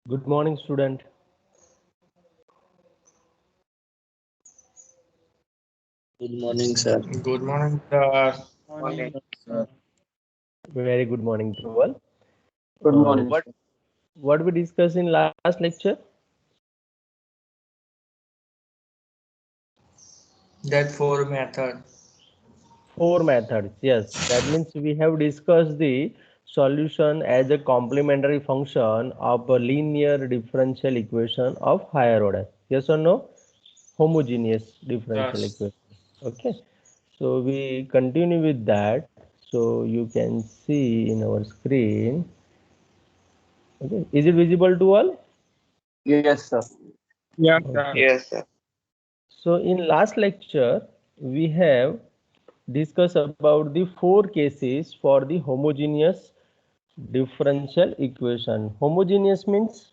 Good morning, student. Good morning, sir. Good morning, sir. Morning, sir. Very good morning to all. Good morning, What sir. we discussed in last lecture? That four method. Four methods. Yes, that means we have discussed the solution as a complementary function of a linear differential equation of higher order. Yes or no? Homogeneous differential Yes. equation. Okay. So we continue with that. So you can see in our screen. Okay. Is it visible to all? Yes, sir. Yes, sir. Okay. Yes, sir. So in last lecture, we have discussed about the four cases for the homogeneous differential equation. Homogeneous means,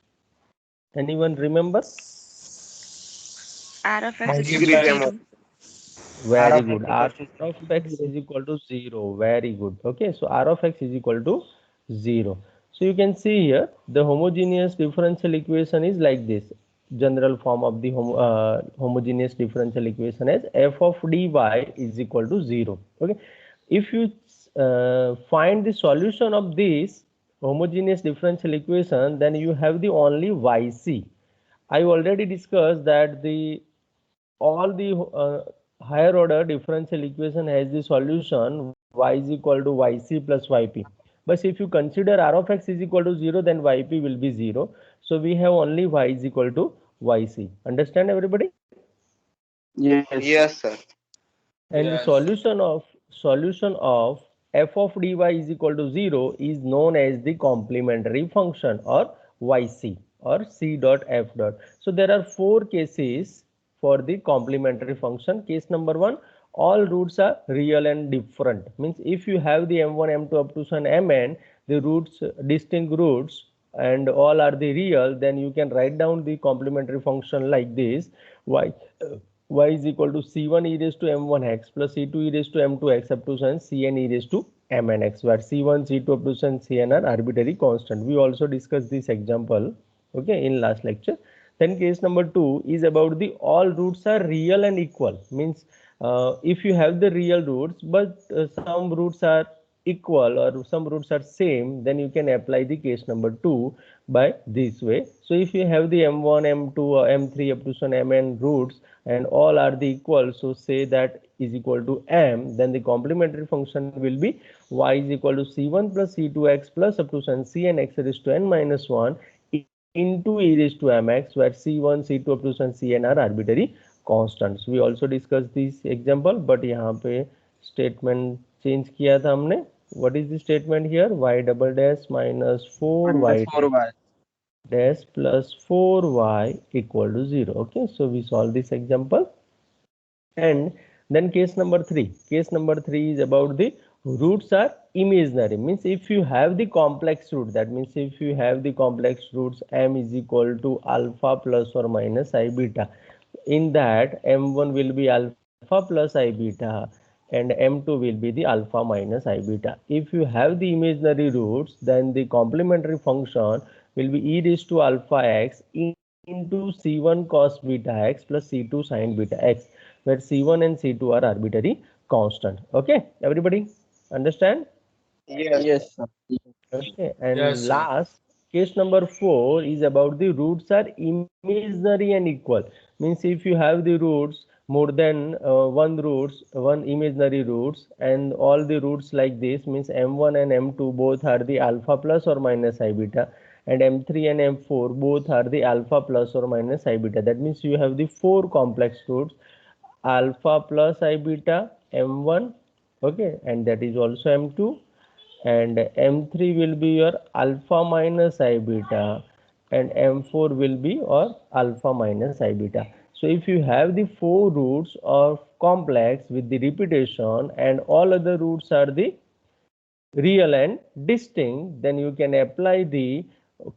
anyone remember? R of x is equal to Multiply. Equilibrium. 0. R Very of good. x R equals to of x zero. is equal to 0. Very good. Okay, so R of x is equal to 0. So you can see here the homogeneous differential equation is like this. General form of the homogeneous differential equation is f of dy is equal to 0. Okay, if you find the solution of this homogeneous differential equation, then you have the only yc. I already discussed that the all the higher order differential equation has the solution y is equal to yc plus yp. But if you consider r of x is equal to 0, then yp will be 0. So we have only y is equal to yc. Understand everybody? Yes, sir. Yes, sir. And the Yes. solution of f of dy is equal to 0 is known as the complementary function, or yc, or c dot f dot. So there are four cases for the complementary function. Case number one, all roots are real and different. Means if you have the m1 m2 up to some mn, the roots, distinct roots, and all are the real, then you can write down the complementary function like this. Y is equal to c1 e raised to m1 x plus c2 e raised to m2 x up to cn e raised to mn x, where c1 c2 up to cn are arbitrary constant. We also discussed this example, okay, in last lecture. Then case number two is about the all roots are real and equal. Means if you have the real roots but some roots are equal or some roots are same, then you can apply the case number 2 by this way. So if you have the m1 m2 or m3 up to some mn roots and all are the equal, so say that is equal to m, then the complementary function will be y is equal to c1 plus c2x plus up to cn x raised to n minus 1 into e raised to mx, where c1 c2 up to cn are arbitrary constants. We also discussed this example, but यहाँ पे statement change किया था हमने. What is the statement here? Y double dash minus 4y Minus 4y. dash plus 4y equal to 0. Okay, so we solve this example. And then case number 3. Case number 3 is about the roots are imaginary. Means if you have the complex root, that means if you have the complex roots m is equal to alpha plus or minus I beta, in that m1 will be alpha plus I beta and m2 will be the alpha minus I beta. If you have the imaginary roots, then the complementary function will be e raised to alpha x into c1 cos beta x plus c2 sin beta x, where c1 and c2 are arbitrary constant. Okay, everybody understand? Yes, sir. Yes, sir. Okay, Yes, and sir. last, case number 4 is about the roots are imaginary and equal. Means if you have the roots more than one imaginary roots, and all the roots like this, means m1 and m2 both are the alpha plus or minus I beta, and m3 and m4 both are the alpha plus or minus I beta. That means you have the four complex roots, alpha plus I beta m1, okay, and that is also m2, and m3 will be your alpha minus I beta, and m4 will be or alpha minus I beta. So if you have the four roots of complex with the repetition and all other roots are the real and distinct, then you can apply the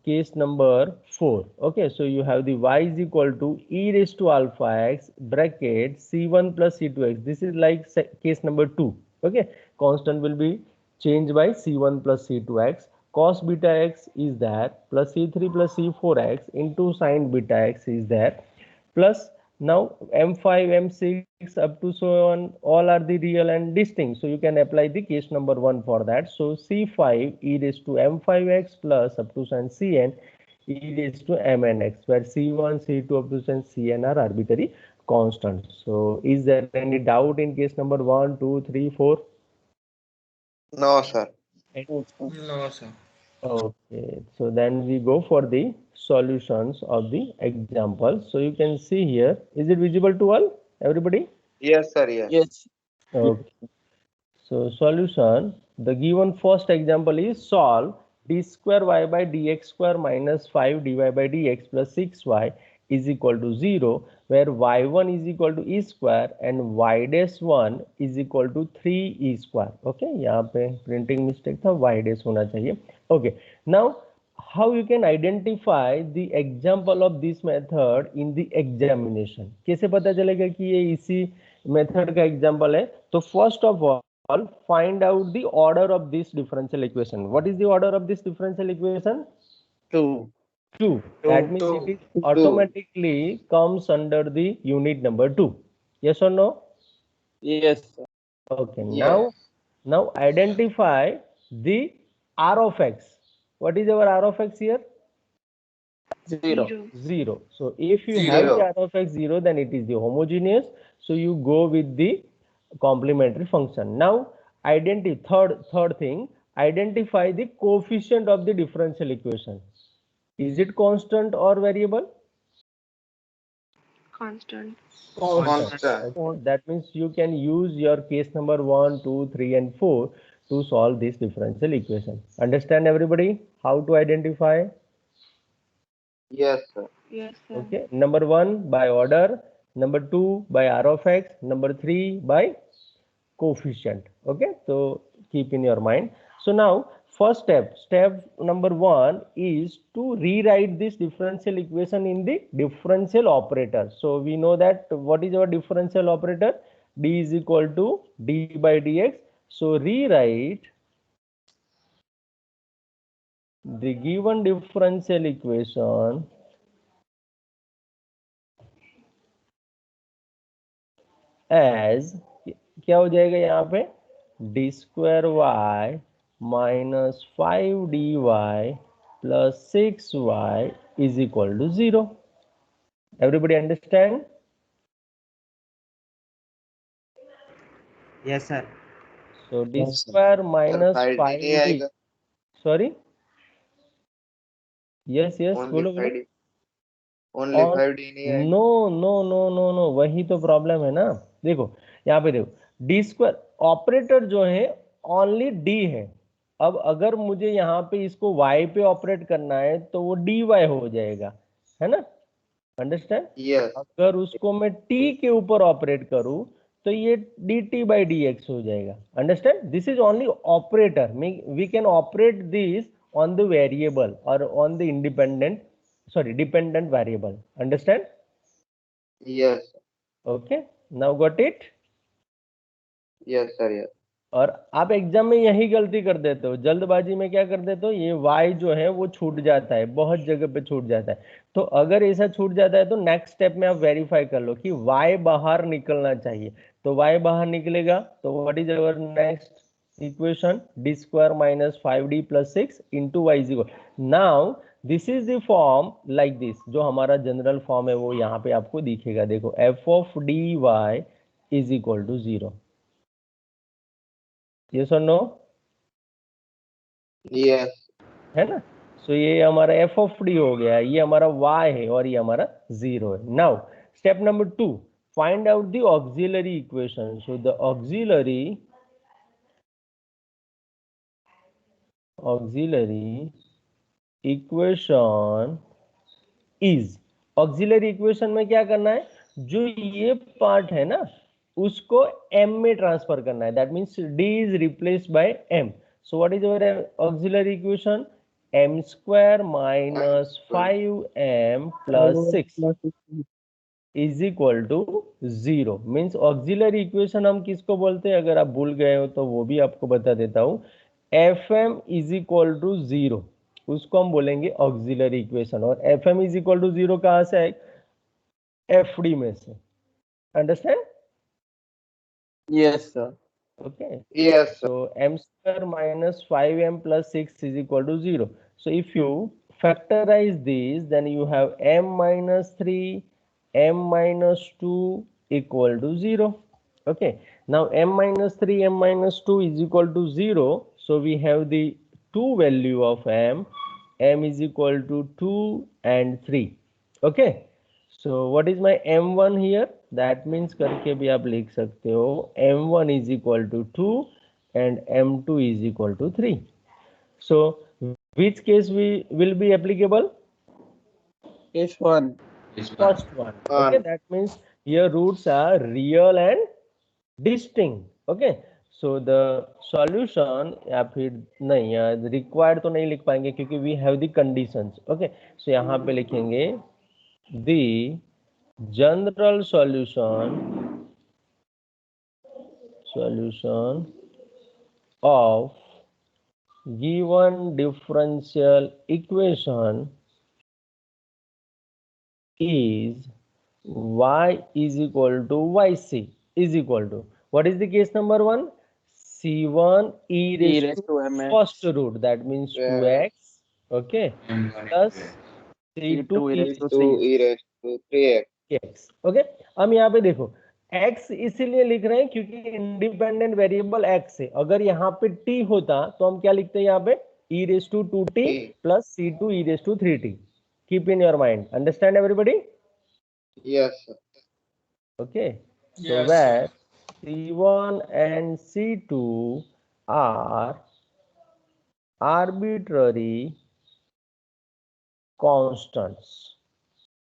case number 4. Okay, so you have the y is equal to e raised to alpha x bracket c1 plus c2x. This is like case number 2. Okay, constant will be changed by c1 plus c2x. cos beta x is there plus c3 plus c4x into sin beta x is there plus now m5 m6 up to so on all are the real and distinct, so you can apply the case number 1 for that. So c5 e raised to m5x plus up to sin cn e raised to mn x, where c1 c2 up to sin cn are arbitrary constants. So is there any doubt in case number 1 2 3 4? No, sir. No, sir. Okay, so then we go for the solutions of the example. So you can see here, is it visible to all, everybody? Yes, sir. Yes. Yes. Okay, so solution, the given first example is solve d square y by dx square minus 5 dy by dx plus 6y is equal to 0, where y1 is equal to e square and y dash 1 is equal to 3 e square. Okay, यहाँ पे printing mistake था, y dash होना चाहिए. Okay, now how you can identify the example of this method in the examination? कैसे पता चलेगा कि ये इसी मेथड का एग्जाम्पल है? तो first of all find out the order of this differential equation. What is the order of this differential equation? 2. 2. That means Two. it is automatically comes under the unit number 2. Yes or no? Yes, sir. Okay, Yes. now identify the r of x. What is our r of x here? 0. 0. So if you have the Zero. r of x 0, then it is the homogeneous. So you go with the complementary function. Now third thing, identify the coefficient of the differential equation. Is it constant or variable? Constant. Constant. Okay, that means you can use your case number 1 2 3 and 4 to solve this differential equation. Understand everybody how to identify? Yes, sir. Yes, sir. Okay, number 1 by order, number 2 by r of x, number 3 by coefficient. Okay, so keep in your mind. So now first step number 1 is to rewrite this differential equation in the differential operator. So we know that what is our differential operator? D is equal to d by dx. So rewrite the given differential equation as, क्या हो जाएगा यहाँ पे, d square y minus 5 dy plus 6y is equal to 0. Everybody understand? Yes, sir. So d Yes, sir. square minus Sir, 5D 5d. नहीं आएगा. Sorry? Yes, Only बोलो बोलो. 5D. Only On 5D नहीं आएगा. नो, वही तो problem है ना. देखो यहाँ पे देखो, डी स्क्वायर ऑपरेटर जो है ओनली डी है. अब अगर मुझे यहाँ पे इसको y पे ऑपरेट करना है तो वो dy हो जाएगा, है ना. अंडरस्टैंड? Yes. अगर उसको मैं t के ऊपर ऑपरेट करूं तो ये dt by dx हो जाएगा. Understand? This is only operator. We can operate this on the variable और on the independent dependent variable. Understand? Yes. Okay, now got it? Yes, sir. Yes. और आप एग्जाम में यही गलती कर देते हो, जल्दबाजी में क्या कर देते हो, ये y जो है वो छूट जाता है, बहुत जगह पे छूट जाता है. तो अगर ऐसा छूट जाता है तो नेक्स्ट स्टेप में आप वेरीफाई कर लो कि y बाहर निकलना चाहिए. तो y बाहर निकलेगा तो what is our next equation? D square minus 5d plus 6 into y is equal. Now this is the form like this. जो हमारा जनरल फॉर्म है वो यहाँ पे आपको दिखेगा. देखो f of dy is equal to 0. Yes or no? Yes. है ना. सो ये हमारा f ऑफ d हो गया, ये हमारा y है और ये हमारा 0 है. Now step number 2, find out the auxiliary equation. So the auxiliary equation is, auxiliary equation में क्या करना है, जो ये पार्ट है ना उसको m में ट्रांसफर करना है. That means d is replaced by m. So what is our auxiliary equation? m square minus 5m plus 6 is equal to 0. Means auxiliary equation हम किसको बोलते हैं? अगर आप भूल गए हो तो वो भी आपको बता देता हूँ. fm इज इक्वल टू 0, उसको हम बोलेंगे ऑक्सिलरी इक्वेशन। और fm इज इक्वल टू 0 कहां से आए? fd में से। Understand? Yes, sir. Okay, Yes, sir. so m square minus 5m plus 6 is equal to 0. So if you factorize these, then you have m minus 3, m minus 2 equal to 0. Okay, now m minus 3, m minus 2 is equal to 0. So we have the two value of m is equal to 2 and 3. Okay, so what is my m1 here? That means करके भी आप लिख सकते हो m1 is equal to 2 and m2 is equal to 3. So which case we will be applicable? Case 1. First one. Okay, that means here roots are real and distinct. Okay, so the solution या फिर नहीं required तो नहीं लिख पाएंगे क्योंकि we have the conditions. Okay, so यहाँ पे लिखेंगे the general solution of given differential equation is y is equal to yc is equal to, what is the case number 1? c1 e raised to mx. first root, that means Yeah. 2x, okay, plus c2 C2 e raised to 2 e raised to 3x. x. Okay, हम यहाँ पे देखो x इसीलिए लिख रहे हैं क्योंकि independent variable x है। अगर यहाँ पे t होता तो हम क्या लिखते हैं यहाँ पे e raised to 2t plus c2 e raised to 3t. Keep in your mind. Understand everybody? Yes, sir. Okay. So Yes, where c1 and c2 are arbitrary constants.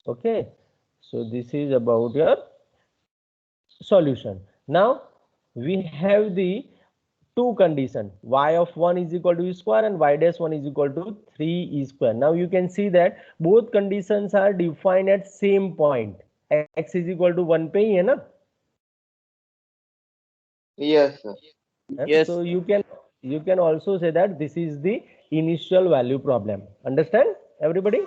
Okay. So this is about your solution. Now we have the two condition, y of 1 is equal to e square and y dash 1 is equal to 3e square. Now you can see that both conditions are defined at same point, x is equal to 1 पे ही है ना? Yes, sir. Yes. So you can also say that this is the initial value problem. Understand everybody?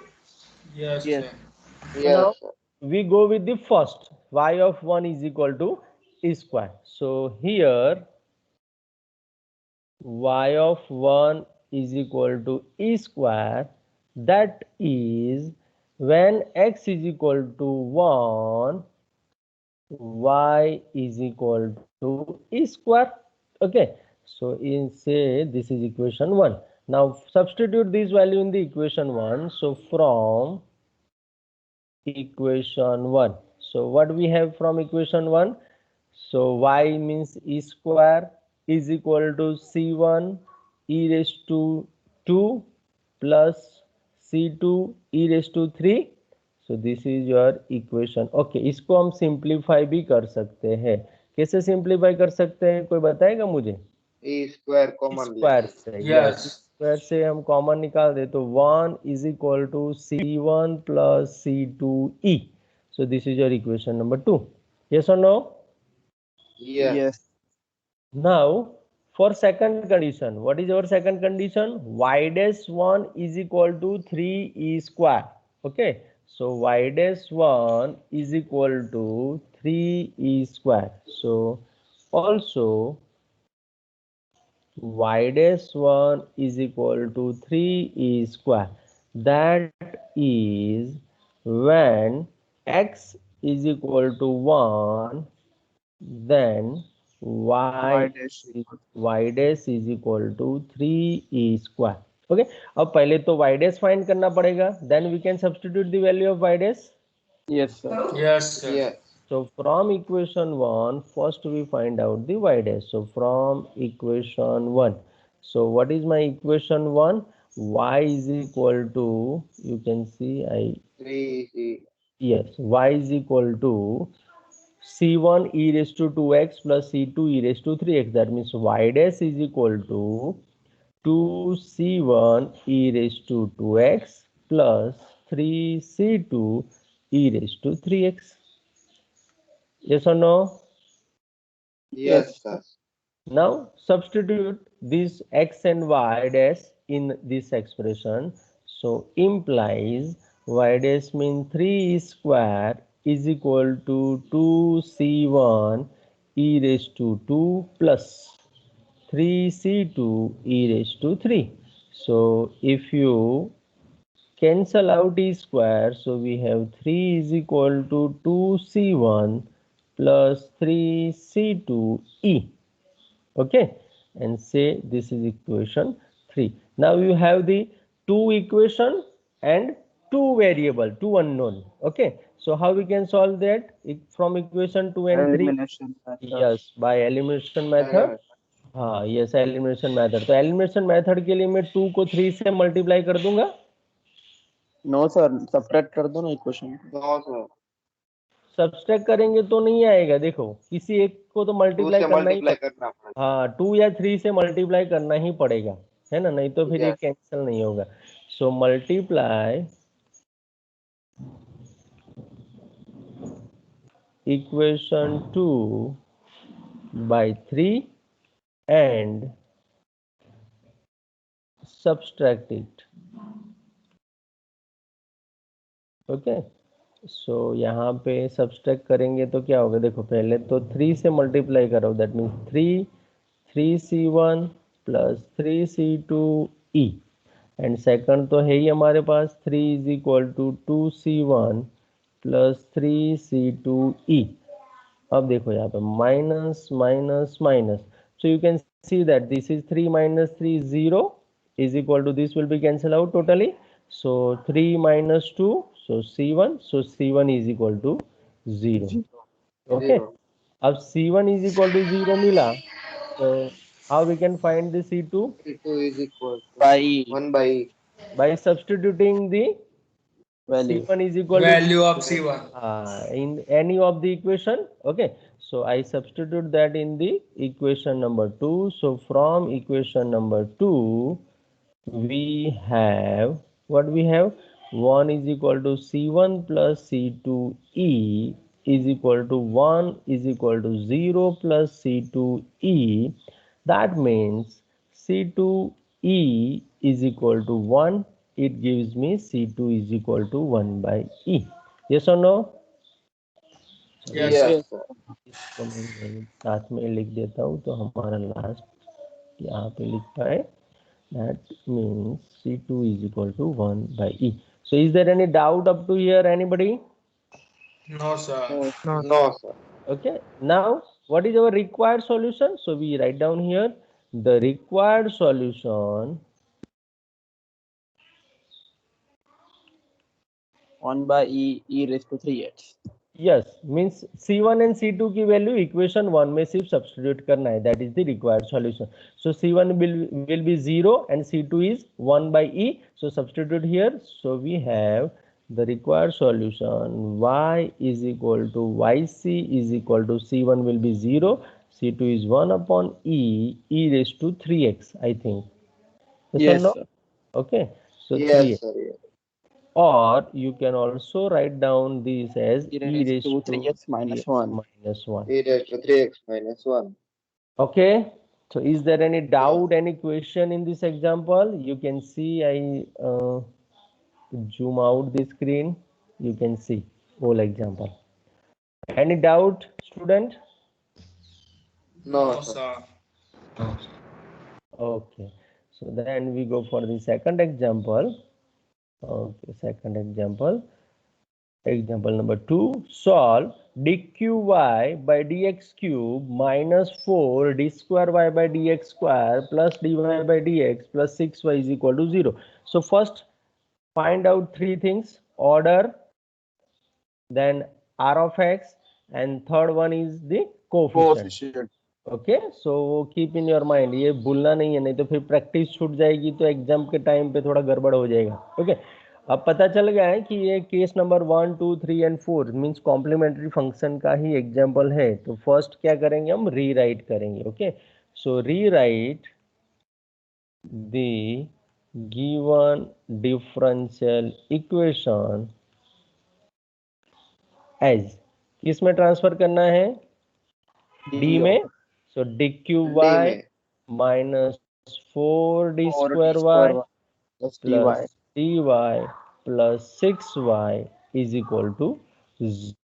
yes, Yes. sir. Yes, Now sir. we go with the first, y of 1 is equal to e square. So here y of 1 is equal to e square, that is when x is equal to 1, y is equal to e square. Okay, so in say this is equation 1. Now substitute this value in the equation 1. So from equation 1, so what we have from equation 1? So y means e square is equal to c1 e raised to 2 plus c2 e raised to 3. So this is your equation. Okay, इसको हम simplify भी कर सकते हैं। कैसे simplify कर सकते हैं, कोई बताएगा मुझे? E square common स्क्वायर से, Yes. स्क्वायर से हम कॉमन निकाल दे तो 1 is equal to c1 plus c2e. So this is your equation number 2. Yes or no? Yes. Yes. Now for second condition, what is our second condition? Y dash 1 is equal to 3e square. Okay, so y dash 1 is equal to 3e square. So also y dash 1 is equal to 3e square, that is when x is equal to 1, then y dash is equal to 3e square. Okay, अब पहले तो y dash find करना पड़ेगा, then we can substitute the value of y dash. Yes, sir. Yes, sir. Yes. So from equation 1, first we find out the y dash. So from equation 1, so what is my equation 1? Y is equal to, you can see 3 yes, y is equal to c1 e raised to 2x plus c2 e raised to 3x. That means y dash is equal to 2c1 e raised to 2x plus 3c2 e raised to 3x. Yes or no? Yes, sir. Now substitute this x and y dash in this expression. So implies y dash means 3 square is equal to 2c1 e raised to 2 plus 3c2 e raised to 3. So if you cancel out e square, so we have 3 is equal to 2c1 plus 3c2e. Okay, and say this is equation 3. Now you have the two equation and two variable, two unknown. Okay, so how we can solve that from equation 2 and 3? Elimination method. Yes, by elimination method. Element. हाँ, yes, elimination method. तो elimination method के लिए मैं 2 को 3 से multiply कर दूंगा. No sir, subtract कर दो ना इक्वेशन. No, sir. सब्सट्रैक्ट करेंगे तो नहीं आएगा. देखो, किसी एक को तो 2 मल्टीप्लाई से करना ही मल्टीप्लाई करना पड़ेगा. हाँ, 2 या 3 से मल्टीप्लाई करना ही पड़ेगा, है ना, नहीं तो फिर ये Yes. कैंसिल नहीं होगा. So multiply equation 2 by 3 and subtract it. Okay, so यहाँ पे सब्सट्रैक्ट करेंगे तो क्या होगा. देखो, पहले तो 3 से मल्टीप्लाई करो, that means 3c1 plus 3c2e and second तो है ही हमारे पास 3 is equal to 2c1 plus 3c2e. अब देखो यहाँ पे minus minus minus, so you can see that this is 3 minus 3 0 is equal to this will be cancel out totally. So 3 minus 2, so c1, so c1 is equal to 0. Okay, 0. अब c1 is equal to 0 मिला, so how we can find the c2? C2 is equal to By 1 by E. By substituting the value. c1 is equal Value to of C1. in any of the equation. Okay, so I substitute that in the equation number 2. So from equation number 2 we have what we have, 1 is equal to c1 plus c2e is equal to 1 is equal to 0 plus c2e. That means c2e is equal to 1. It gives me c2 is equal to 1 by e. Yes or no? Yes, Yes, sir. sir. इसको मैं साथ में लिख देता हूँ तो हमारा last यहाँ पे लिख पाए. That means C2 is equal to 1 by E. So is there any doubt up to here, anybody? No, sir. No, sir. Okay, now what is our required solution? So we write down here the required solution 1 by e raised to 3x. yes means C1 and C2 की value equation 1 में सिर्फ substitute करना है. That is the required solution. So C1 will be 0 and C2 is 1 by E. So substitute here. So we have the required solution y is equal to yc is equal to C1 will be 0, C2 is 1 upon e raised to 3x, I think. Yes, no? sir. Okay, so Yes, 3x. sir. Yes. Or you can also write down this as E e raised to 3x minus 3x 1. minus 1. E raised to 3x minus 1. Okay, so is there any doubt, any question in this example? You can see I zoom out the screen. You can see whole example. Any doubt, student? No, No, sir. sir. Okay, so then we go for the second example. Okay, second example. Example number 2, solve dqy by dx cube minus 4 d square y by dx square plus dy by dx plus 6y is equal to 0. So first find out three things: order, then r of x, and third one is the coefficient. Coefficient. Okay, so keep in your mind, ये भूलना नहीं है, नहीं तो फिर practice छूट जाएगी तो एग्जाम के टाइम पे थोड़ा गड़बड़ हो जाएगा. ओके, अब पता चल गया है कि ये case number 1 2 3 and 4 means complementary function का ही एग्जाम्पल है. तो फर्स्ट क्या करेंगे, हम रीराइट करेंगे. Okay, so rewrite the given differential equation as, किस में ट्रांसफर करना है, डी में. So dqy D में minus 4d 4d square square y y plus dy. plus dy plus 6y is equal to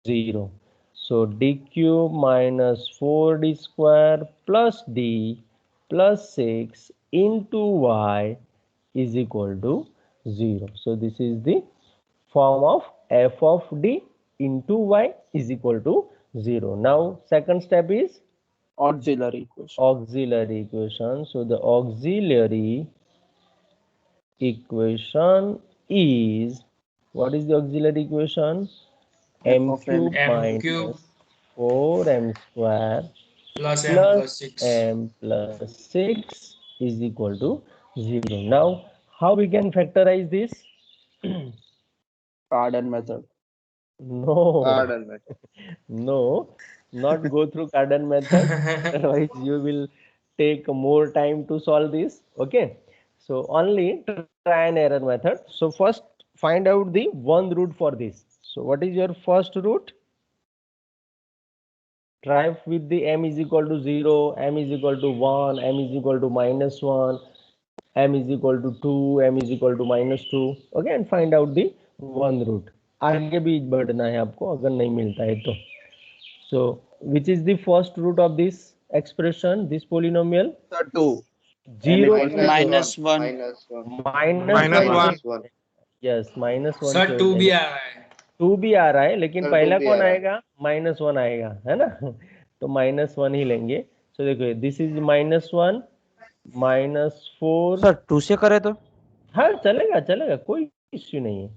0. So dq minus 4d square plus d plus 6 into y is equal to 0. So this is the form of f of d into y is equal to 0. Now second step is Auxiliary equation. auxiliary equation. So the auxiliary equation is, what is the auxiliary equation? M of cube m M minus cube 4m square plus M plus plus 6. m plus 6 is equal to 0. Now how we can factorize this? Cardan method. No, Cardan method. no, not go through Cardan method. Otherwise, you will take more time to solve this. Okay, so only try and error method. So first find out the one root for this. So what is your first root? Try with the m is equal to 0, m is equal to 1, m is equal to minus 1, m is equal to 2, m is equal to minus 2. Okay, and find out the one root. आगे भी बढ़ना है आपको अगर नहीं मिलता है तो. So which is the first root of this expression, this polynomial? Sir, 2. 0 equal to to minus 1. minus 1 minus Minus 1 1. minus 1 yes minus 1 sir से 2 हो भी जाएगा. आ रहा है. 2 भी आ रहा है लेकिन सर 2 पहला भी आ कौन रहा है आएगा? माइनस 1 आएगा है ना. तो माइनस 1 ही लेंगे. सो देखो this is minus 1 minus 4. Sir 2 से करे तो हाँ चलेगा चलेगा, कोई इश्यू नहीं है,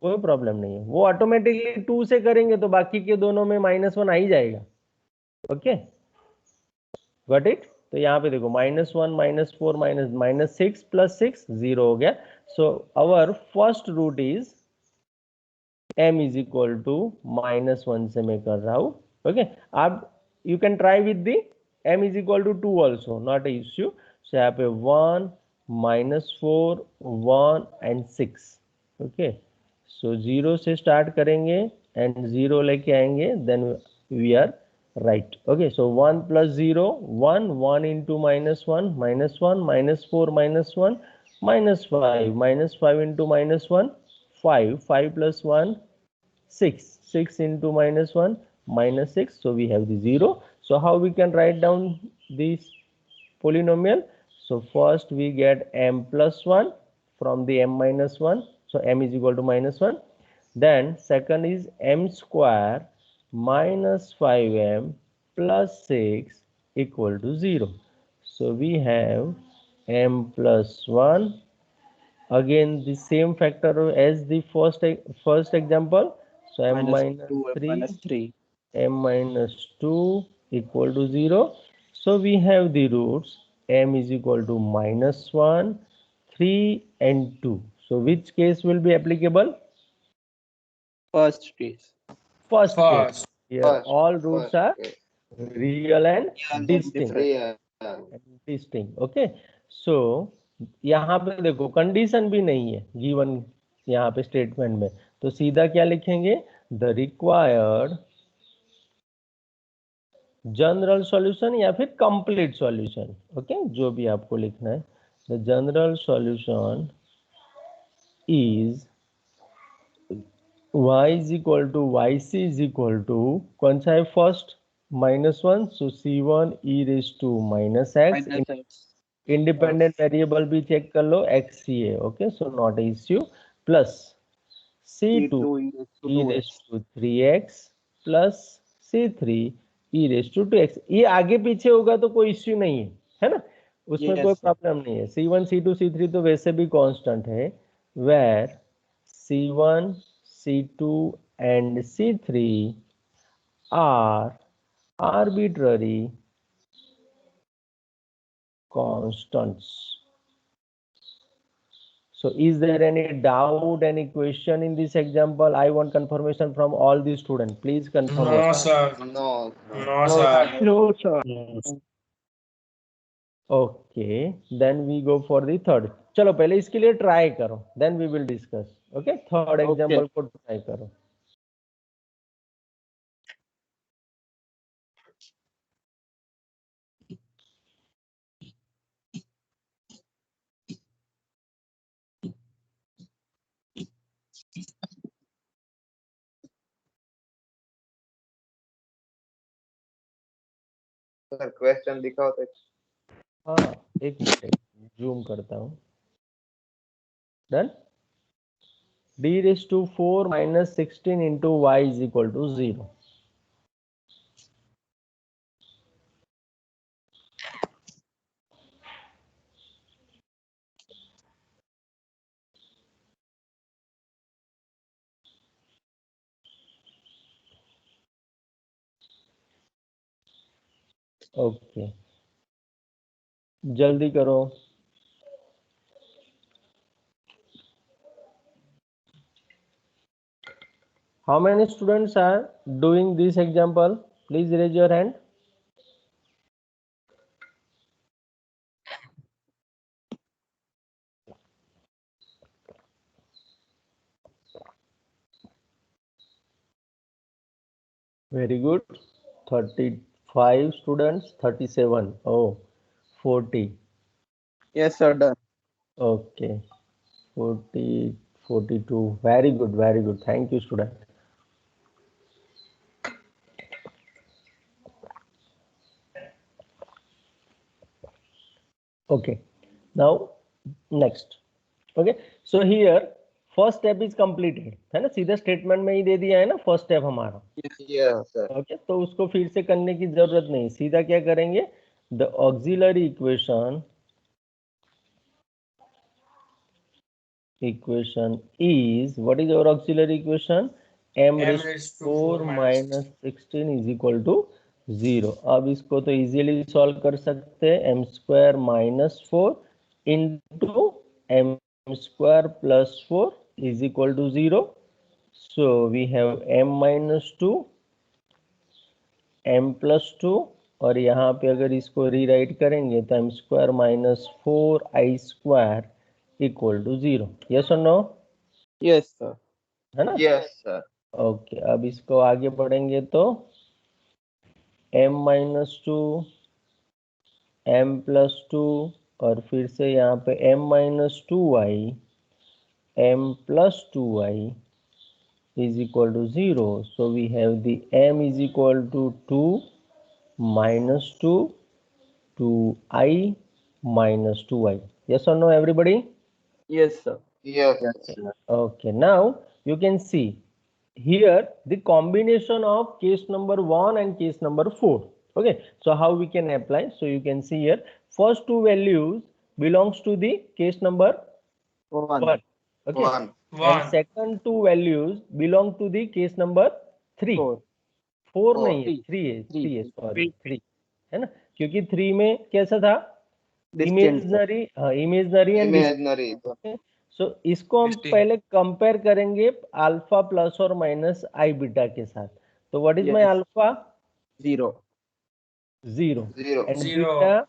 कोई प्रॉब्लम नहीं है. वो ऑटोमेटिकली 2 से करेंगे तो बाकी के दोनों में माइनस 1 आ ही जाएगा. Okay got it. तो यहाँ पे देखो minus 1 minus 4 minus minus 6 plus 6 0 हो गया. So our first root is m is equal to minus 1 से मैं कर रहा हूँ. ओके आप you can try with the m is equal to 2 also, not a issue. So यहाँ पे 1 माइनस 4 1 एंड 6. ओके सो 0 से स्टार्ट करेंगे एंड 0 लेके आएंगे, then we are right. Okay, so 1 plus 0 1 1 into minus 1 minus 1 minus 4 minus 1 minus 5 minus 5 into minus 1 5 5 plus 1 6 6 into minus 1 minus 6. So we have the 0. So how we can write down this polynomial? So first we get m plus 1 from the m minus 1. So m is equal to minus 1. Then second is m square minus 5m plus 6 equal to 0. So we have m plus 1. Again the same factor as the first example. So m minus 2 3 minus 3. m minus 2 equal to 0. So we have the roots m is equal to minus 1 3 and 2. So which case will be applicable? First case. First case. First. Here first all roots are okay. real and Real and distinct. different. distinct. Okay, so यहाँ पे देखो condition भी नहीं है given यहाँ पे statement में, तो सीधा क्या लिखेंगे? द रिक्वायर्ड जनरल सॉल्यूशन या फिर कंप्लीट सॉल्यूशन. ओके जो भी आपको लिखना है. The general solution is y is equal to yc is equal to कौन सा है first? Minus 1. So c1 e raised to minus x. Minus x. Independent variable भी चेक कर लो x c है. Okay so not issue. Plus c2 e raised to 3x plus c3 e raised to 2x. ये आगे पीछे होगा तो कोई issue नहीं है ना, उसमें Yes, कोई sir. प्रॉब्लम नहीं है. c1 c2 c3 तो वैसे भी कांस्टेंट है, where c1 c2 and c3 are arbitrary constants. So is there any doubt, any question in this example? I want confirmation from all the students. Please confirm. No, sir. no No, sir. No, sir. Okay, then we go for the third. चलो पहले इसके लिए try करो, then we will discuss. Okay, third example को try करो. Sir question दिखाओ तो। हाँ, एक मिनट जूम करता हूँ। Done. d raised to 4 minus 16 into y is equal to 0. Okay, जल्दी करो। How many students are doing this example? Please raise your hand. Very good. 35 students, 37. Oh, 40. Yes, sir. Done. Okay, 40, 42. Very good, very good. Thank you, student. Okay, now next. Okay, so here first step is completed, है ना, सीधा statement में ही दे दिया है ना first step हमारा। Yes sir. Okay, तो उसको फिर से करने की जरूरत नहीं, सीधा क्या करेंगे, the auxiliary equation is, what is our auxiliary equation? m raised to 4 minus 16 is equal to 0. अब इसको तो इजीली सॉल्व कर सकते हैं, m square minus 4 into m square plus 4 is equal to 0. So we have m minus 2, m plus 2, और यहाँ पे अगर इसको रीराइट करेंगे तो m square minus 4i square equal to 0. Yes or no? Yes, sir. है ना? Yes sir. ओके, अब इसको आगे बढ़ेंगे तो m माइनस 2, m प्लस 2, और फिर से यहाँ पे m minus 2i, m plus 2i is equal to 0. So we have the m is equal to 2 minus 2 2i minus 2i. Yes or no, everybody? Yes, sir. Yes Yes, sir. sir. Okay, now you can see here the combination of case number 1 and case number 4. Okay, so how we can apply? So you can see here first two values belongs to the case number 1. 1, Okay, one. and 1. second two values belong to the case number 3. 4, 4 Four. नहीं है, 3, 3 है, 3 है, 3. Sorry 3 है ना, क्योंकि 3 में कैसा था, Distant, sir. Imaginary and imaginary. So इसको हम 16. पहले कंपेयर करेंगे अल्फा प्लस और माइनस आई बीटा के साथ। तो what is my Yes. Alpha? 0, 0 zero. And 0. Beta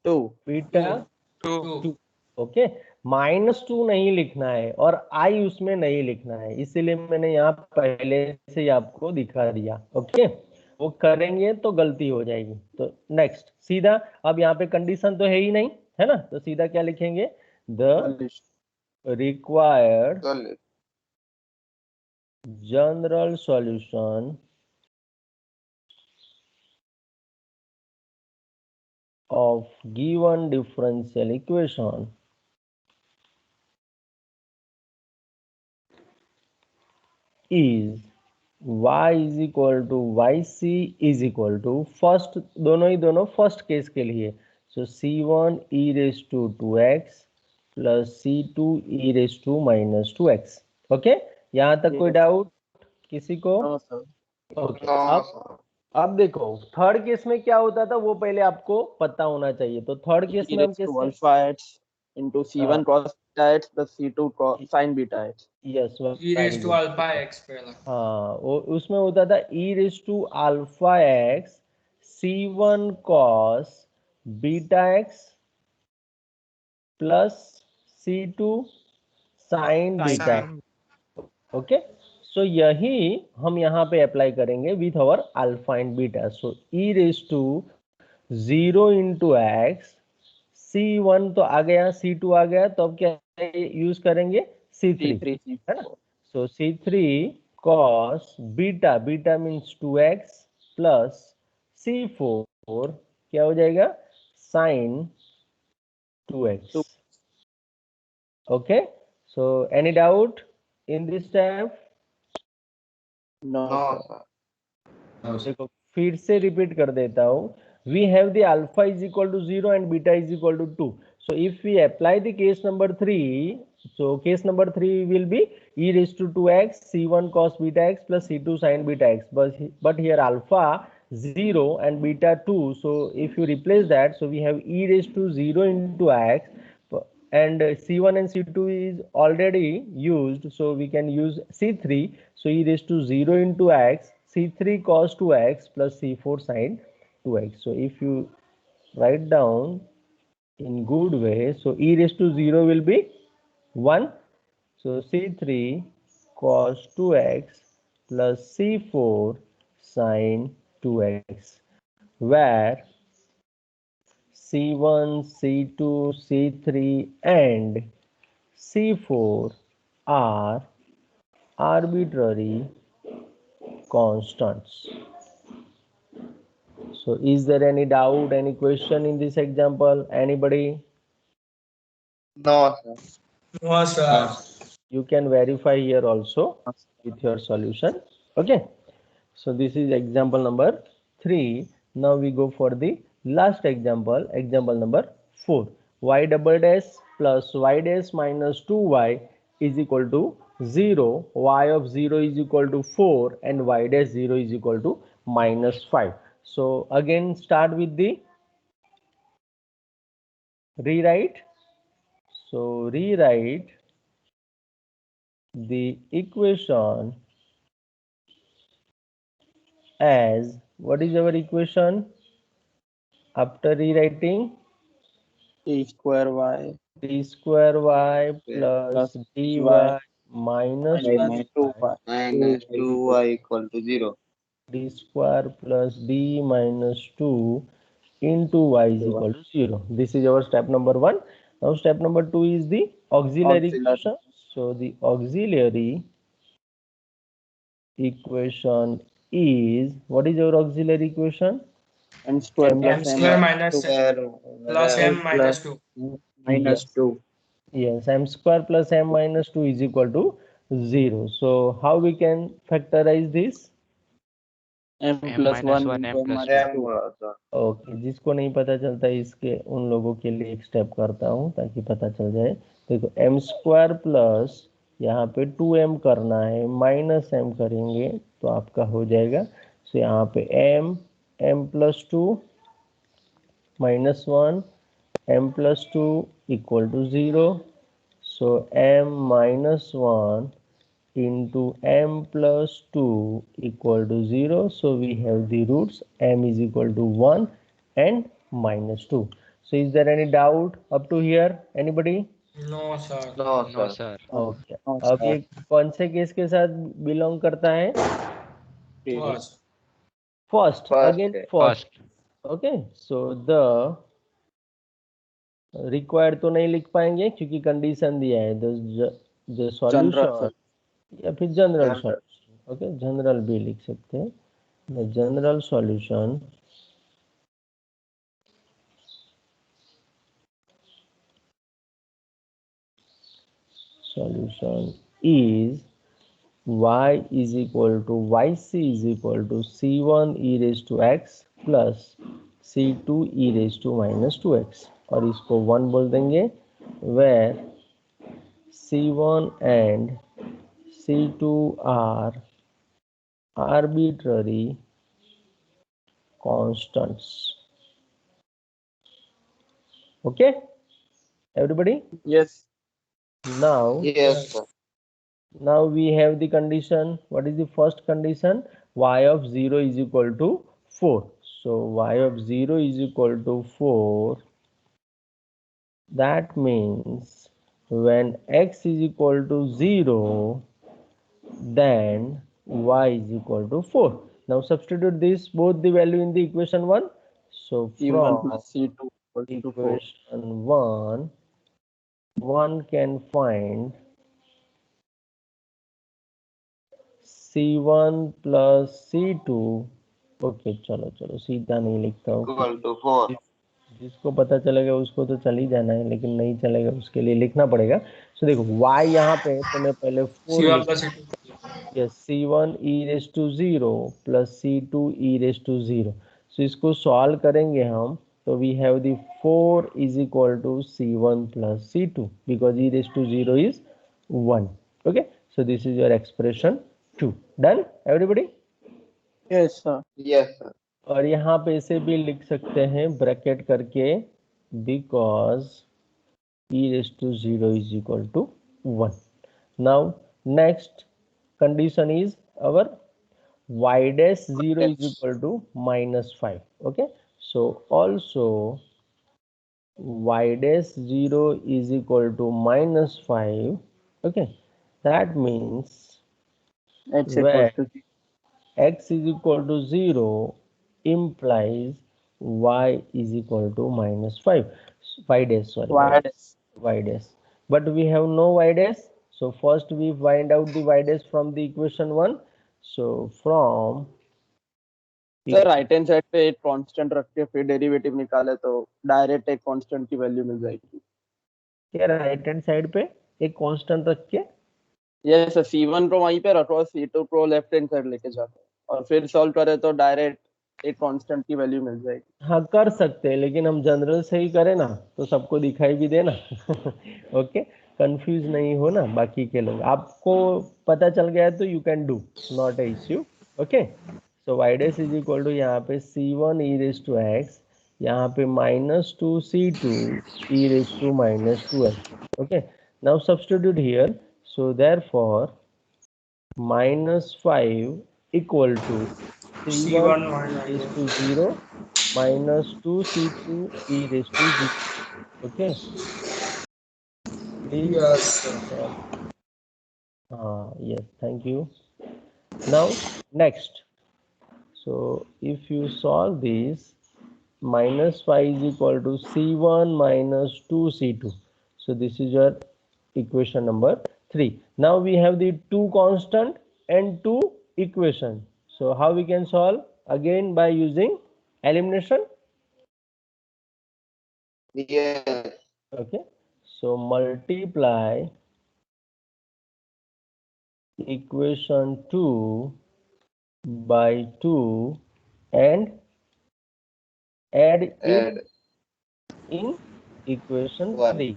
2. Beta 2. 2। Okay, -2 नहीं लिखना है और आई उसमें नहीं लिखना है, इसीलिए मैंने यहाँ पहले से ही आपको दिखा दिया। ओके, वो करेंगे तो गलती हो जाएगी। तो नेक्स्ट सीधा, अब यहाँ पे कंडीशन तो है ही नहीं, है ना, तो सीधा क्या लिखेंगे, द Solution. required चलिए। general solution of given differential equation is y is equal to yc is equal to, first दोनों फर्स्ट केस के लिए, सो c1 e raised to 2x plus c2 e raised to minus 2x। Okay, यहाँ तक कोई Yes. Doubt किसी को? No, sir. Okay, no अब sir. अब देखो थर्ड केस में क्या होता था वो पहले आपको पता होना चाहिए। तो थर्ड केस E में हम raised to कैसे, alpha x into C1 cos beta x plus C2 cos sin beta x. Yes E raised to alpha x पहला. हाँ, वो उसमें होता था e raise to alpha x c1 cos beta x plus c2 sin beta Sin. X. Okay, so यही हम यहाँ पे अप्लाई करेंगे with our alpha and beta. So e raise to 0 into x, c1 तो आ गया, c2 आ गया, तो अब क्या यूज करेंगे, c3, C3, है ना। C4. So C3 cos beta, beta means 2x plus C4 क्या हो जाएगा sin 2x. Okay, so any doubt in this step? No, No, sir. sir. No, sir. देखो फिर से रिपीट कर देता हूँ. We have the alpha is equal to 0 and beta is equal to 2. So if we apply the case number 3, so case number 3 will be e raised to 2x c1 cos beta x plus c2 sin beta x. But here alpha 0 and beta 2. So if you replace that, so we have e raised to 0 into x, and c1 and c2 is already used, so we can use c3. So e raised to 0 into x, c3 cos 2x plus c4 sin 2x. So if you write down in good way, so e raised to 0 will be 1. So c3 cos 2x plus c4 sin 2x, where c1, c2, c3 and c4 are arbitrary constants. So is there any doubt, any question in this example? Anybody? No, sir. No, sir. You can verify here also with your solution. Okay. So this is example number 3. Now we go for the last example, example number 4. Y double dash plus y dash minus 2y is equal to 0. Y of 0 is equal to 4 and y dash 0 is equal to minus 5. So again start with the rewrite. So rewrite the equation as, what is our equation after rewriting? A square y d square y plus plus dy y minus minus 2y. Minus 2y equal to 0. d square plus d minus 2 into y is equal to 0. This is our step number 1. Now step number 2 is the auxiliary Auxiliary. equation. So the auxiliary equation is, what is our auxiliary equation? M square M plus M m square minus 2 minus Square plus m m minus 2. minus Yes. 2. Yes, m square plus m minus 2 is equal to 0. So how we can factorize this? m m plus minus 1 1 into m m plus minus 2 m 2. sir. Okay, जिसको नहीं पता चलता इसके उन लोगों के लिए एक स्टेप करता हूँ ताकि पता चल जाए. देखो एम स्क्वायर प्लस यहाँ पे 2m करना है, माइनस m करेंगे तो आपका हो जाएगा. सो यहाँ पे m plus 2 minus 1 m plus 2 equal to 0. So m minus 1 into m plus 2 equal to 0. So we have the roots m is equal to 1 and minus 2. So is there any doubt up to here? Anybody? No, sir. No, no sir. sir Okay. No, अब sir. ये कौन से case के साथ belong करता है? First. First. First Again case. first. first Okay. So the required तो नहीं लिख पाएंगे क्योंकि कंडीशन दिया है. The solution या फिर general General. Solution. Okay, general भी लिख सकते हैं. The general solution is y is equal to yc is equal to c1 e raised to x plus c2 e raised to minus 2x, और इसको 1 बोल देंगे, where c1 and c2 are arbitrary constants. Okay, everybody? Yes. Now Yes, sir. we have the condition. What is the first condition? Y of 0 is equal to 4. So y of 0 is equal to 4. That means when x is equal to 0, then y is equal to 4. Now substitute this both the value in the equation 1. So C1 from plus C2 equals to 4. equation 1 can find C1 plus C2 okay चलो चलो सीधा नहीं लिखता हूँ, equal to 4. जिसको पता चलेगा उसको तो चल ही जाना है, लेकिन नहीं चलेगा उसके लिए लिखना पड़ेगा। सो देखो y यहाँ पे तो मैं पहले 4 C1 लिख, plus C2. Yes c1 e raise to 0 plus c2 e raise to 0। So इसको सॉल्व करेंगे हम, तो we have the 4 is equal to c1 plus c2 because e raise to 0 is 1। Okay, so this is your expression 2। Done everybody? Yes, sir. Yes, sir. और यहाँ पे इसे भी लिख सकते हैं ब्रैकेट करके, because e raised to 0 is equal to 1. Now next condition is our y dash 0 is equal to minus 5. Okay, so also y dash 0 is equal to minus 5. Okay, that means X where equals to 0. x is equal to 0 implies y is equal to minus 5. Y dash, sorry, Y dash. y dash, but we have no y dash, so first we find out the y dash from the equation 1. So from sir right hand side पे एक constant रख के फिर derivative निकाले तो direct एक constant की value मिल जाएगी। क्या राइट हैंड साइड पे एक कांस्टेंट रख के, यस सर, C1 को वहीं पे रखो, C2 को लेफ्ट हैंड साइड लेके जाओ और फिर सॉल्व करे तो डायरेक्ट एक कांस्टेंट की वैल्यू मिल जाएगी। हाँ कर सकते हैं, लेकिन हम जनरल से ही करें ना तो सबको दिखाई भी देना। ओके, कंफ्यूज नहीं हो ना बाकी के लोग, आपको पता चल गया है तो you can do, not a issue. Okay, so y dash is equal to यहाँ पे c1 e raise to x, यहाँ पे -2 c2 e raise to -2x। Okay, now substitute here, so therefore -5 equal to c1 C1 e raised minus to 0 minus 2c2 e raised to 0. Okay, please. yes, sir. Yes, thank you. Now next, so if you solve this, -5 is equal to c1 minus 2c2. So this is your equation number 3. Now we have the two constant and two equation. So how we can solve? Again by using elimination. Yes. Okay, so multiply equation 2 by 2 and add Add in equation 1. 3.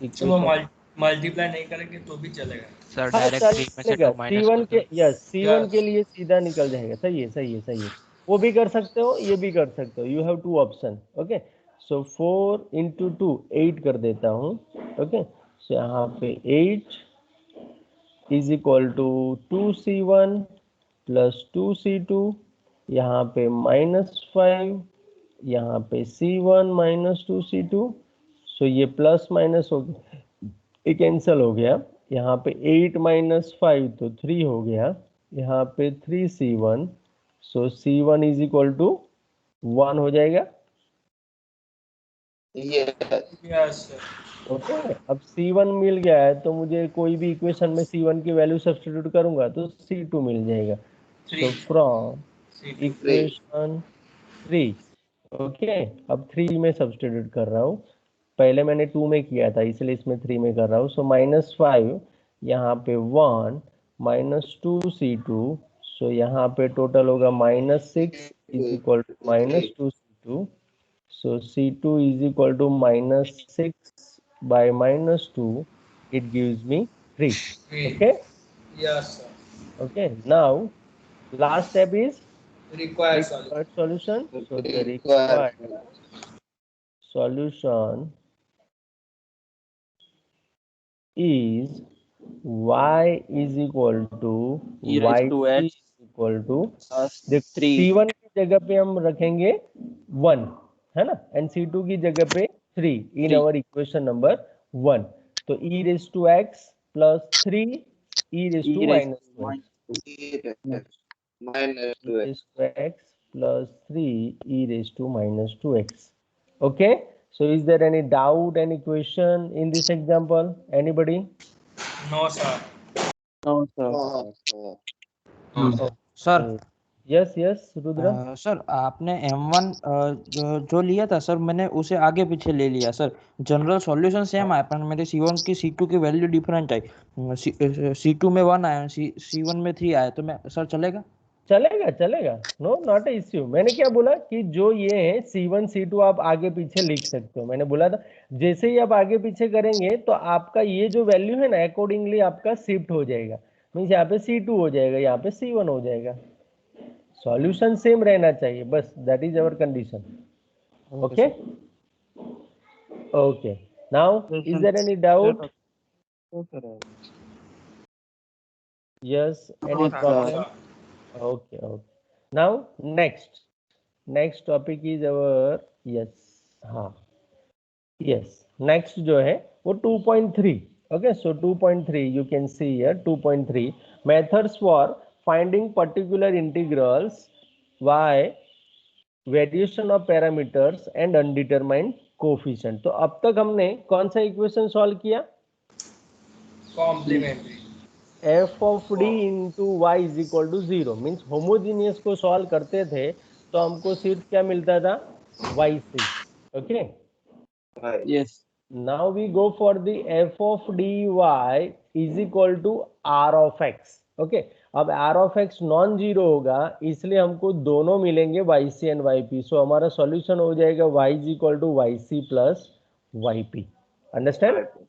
चलो equation multiply नहीं करेंगे तो भी चलेगा। Sir हाँ direct 3 में से चलेगा, 2 माइनस C1 कर के, दो। यस C1 के Yes. लिए सीधा निकल जाएगा। सही है सही है सही है, वो भी कर सकते हो, ये भी कर सकते हो, you have two option. Okay, so 4 into 2 8 कर देता हूँ। ओके, सो यहाँ पे 8 is equal to 2c1 plus 2c2, यहाँ पे -5, यहाँ पे c1 माइनस 2c2। सो ये प्लस माइनस हो गया, ये कैंसिल हो गया। यहाँ पे 8 माइनस 5 तो 3 हो गया, यहाँ पे 3c1, so c1 is equal to 1 हो जाएगा। Yes. Yes, sir. ओके, अब c1 मिल गया है तो मुझे कोई भी इक्वेशन में c1 की वैल्यू सब्स्टिट्यूट करूंगा तो c2 मिल जाएगा। सो 3. From C2. इक्वेशन 3, ओके, अब 3 में सब्स्टिट्यूट कर रहा हूँ, पहले मैंने 2 में किया था इसलिए इसमें 3 में कर रहा हूँ। सो -5, यहाँ पे 1 -2c2, सो यहाँ पे टोटल होगा -6 is equal to -2c2। So C2 is equal to -6 by -2. It gives me 3. 3. Okay. Yes, sir. Okay. Now last step is Required solution. required solution. So the Required. required solution is y is equal to E raised to yc x is equal to, plus देख 3. C1 की जगह पे हम रखेंगे 1, है ना, and C2 की जगह पे 3 इन 3. Our equation number 1। तो e raise to x plus 3 e raise E to raised minus to 2x, Minus e 2x. Raise to x plus 3 e raised to minus 2x. Okay, so is there any doubt, any question in this example? Anybody? No, sir. No, sir. Oh, sir Okay. Yes yes Rudra. Sir आपने M1 जो लिया था sir, मैंने उसे आगे पीछे ले लिया सर। जनरल सॉल्यूशन सेम आया पर मेरे C1 की C2 की वैल्यू डिफरेंट आई। C2 में 1 आया, C1 में 3 आया, तो मैं सर चलेगा? चलेगा चलेगा, नो नॉट ए इश्यू। मैंने क्या बोला कि जो ये है C1 C2 आप आगे पीछे लिख सकते हो, मैंने बोला था जैसे ही आप आगे पीछे करेंगे तो आपका ये जो वैल्यू है ना अकॉर्डिंगली आपका शिफ्ट हो जाएगा। मीन्स यहाँ पे C2 हो जाएगा, यहाँ पे C1 हो जाएगा। सॉल्यूशन सेम रहना चाहिए बस, that is our condition. Okay okay, now is there any doubt? Yes, any No, problem? sir. Okay, okay. Now next topic is our yes, हाँ yes, next जो है वो 2.3. Okay, so 2.3 you can see here 2.3 methods for finding particular integrals y, variation of parameters and undetermined coefficient. तो अब तक हमने कौन सा इक्वेशन सॉल्व किया? Complementary. f of d into y is equal to 0 मीन्स होमोजीनियस को सॉल्व करते थे तो हमको सिर्फ क्या मिलता था? yc. Okay, Right. Yes. Now we go for the f of dy is equal to r of x. Okay, अब r of x non zero होगा इसलिए हमको दोनों मिलेंगे yc एंड yp. सो हमारा सॉल्यूशन हो जाएगा y is equal to yc plus yp. Understand? Right.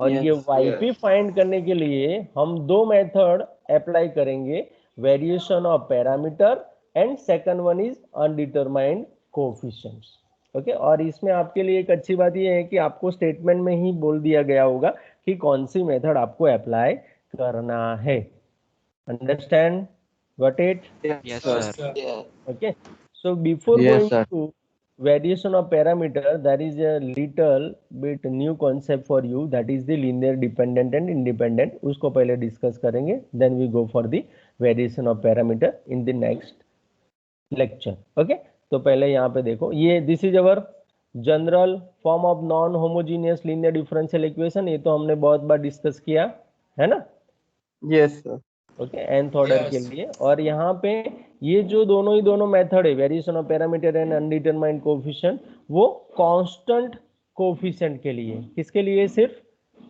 और ये Yes. yp फाइंड करने के लिए हम दो मेथड अप्लाई करेंगे, variation of parameter and second one is undetermined coefficients. Okay, और इसमें आपके लिए एक अच्छी बात ये है कि आपको स्टेटमेंट में ही बोल दिया गया होगा कि कौन सी मेथड आपको अप्लाई करना है. Understand? Got it? Yes, sir. sir. Yeah. Okay, so before Yes, going sir. to variation of parameter, there is a little bit new concept for you, that is the linear dependent and independent. उसको पहले discuss करेंगे, then we go for the variation of parameter in the next lecture. Okay, तो पहले यहाँ पे देखो, ये this is our general form of non homogeneous linear differential equation. ये तो हमने बहुत बार discuss किया है ना? Yes, sir. Okay, nth order के लिए. और यहाँ पे ये जो दोनों मेथड है, variation of parameter and undetermined coefficient, वो कांस्टेंट कोएफिशिएंट के लिए. किसके लिए? सिर्फ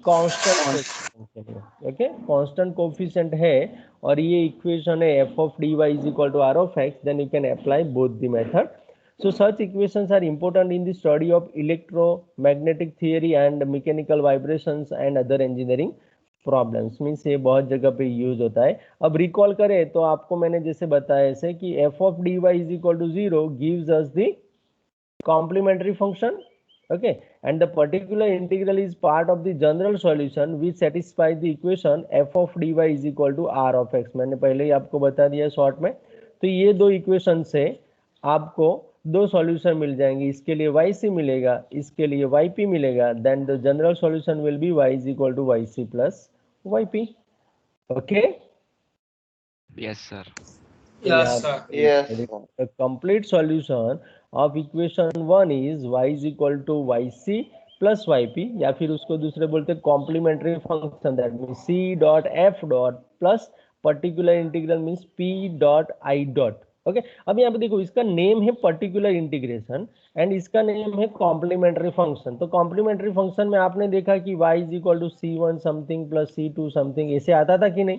कांस्टेंट कोएफिशिएंट के लिए. ओके, कांस्टेंट कोएफिशिएंट है और ये इक्वेशन है f of dy is equal to r of x, then you can apply both the method. So such equations are important in the study of electromagnetic theory and mechanical vibrations and other engineering problems. Means ये बहुत जगह पे use होता है. अब recall करें तो आपको मैंने जैसे बताया ऐसे कि f of dy is equal to 0 gives us the complementary function. Okay, and the particular integral is part of the general solution which satisfies the equation f of dy is equal to r of x. मैंने पहले ही आपको बता दिया short में. तो ये दो equation से आपको दो सॉल्यूशन मिल जाएंगे. इसके लिए yc मिलेगा, इसके लिए yp मिलेगा. Then the general solution will be y is equal to yc plus yp. Okay? Yes, sir. Yes, sir. Yes, sir. The complete solution of equation 1 is y is equal to yc plus yp, या फिर उसको दूसरे बोलते हैं complementary function, that means c dot f dot plus particular integral means p dot i dot. Okay, अब यहाँ पे देखो इसका नेम है पर्टिकुलर इंटीग्रेशन एंड इसका नेम है कॉम्प्लीमेंट्री फंक्शन. तो कॉम्प्लीमेंट्री फंक्शन में आपने देखा कि y is equal to c1 something plus c2 something, ऐसे आता था कि नहीं?